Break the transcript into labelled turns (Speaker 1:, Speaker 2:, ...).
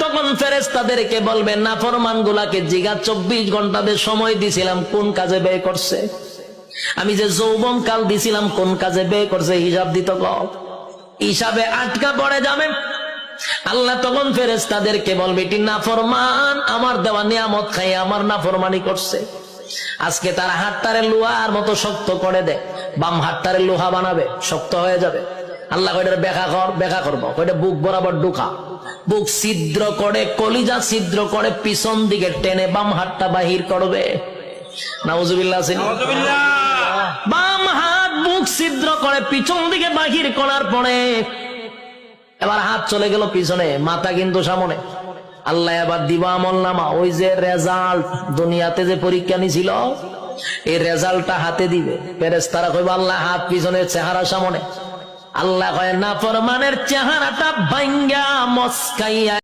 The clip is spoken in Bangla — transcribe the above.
Speaker 1: তখন ফেরেশতাদেরকে বলবে নাফরমান গুলাকে জিগা 24 ঘন্টাদের সময় দিছিলাম কোন কাজে ব্যয় করছে, আমি যে যৌবন কাল দিছিলাম কোন কাজে ব্যয় করছে, হিসাব দিত হিসাবে আটকা পড়ে যাবে। আল্লাহ তখন ফেরেশতাদেরকে বলবে এটি নাফরমান, আমার দেওয়া নিয়ামত খাই আমার নাফরমানি করছে। আজকে তার হাতটারে লোহার মতো শক্ত করে দেয়, বাম হাতটারে লোহা বানাবে, শক্ত হয়ে যাবে। আল্লাহ কয়টার ব্যাখ্যা করবো, কয়টা বুক বরাবর ঢুকা, বুক ছিদ্র করে কলিজা ছিদ্র করে পিছন দিকে টেনে বাম হাতটা বাহির করবে। নাউজুবিল্লাহ। বাম হাত বুক ছিদ্র করে পিছন দিকে বাহির করার পরে এবার হাত চলে গেল পিছনে, মাথা কিন্তু সামনে। আল্লাহ এবার দিবা আমল নামা, ওই যে রেজাল্ট দুনিয়াতে যে পরীক্ষা নিছিল এই রেজাল্টটা হাতে দিবে। ফেরেশতারা কইবে আল্লাহ হাত পিছনে চেহারা সামনে। আল্লাহ কয় নাফরমানের চেহারাটা ভাঙ্গা মস্কাইয়া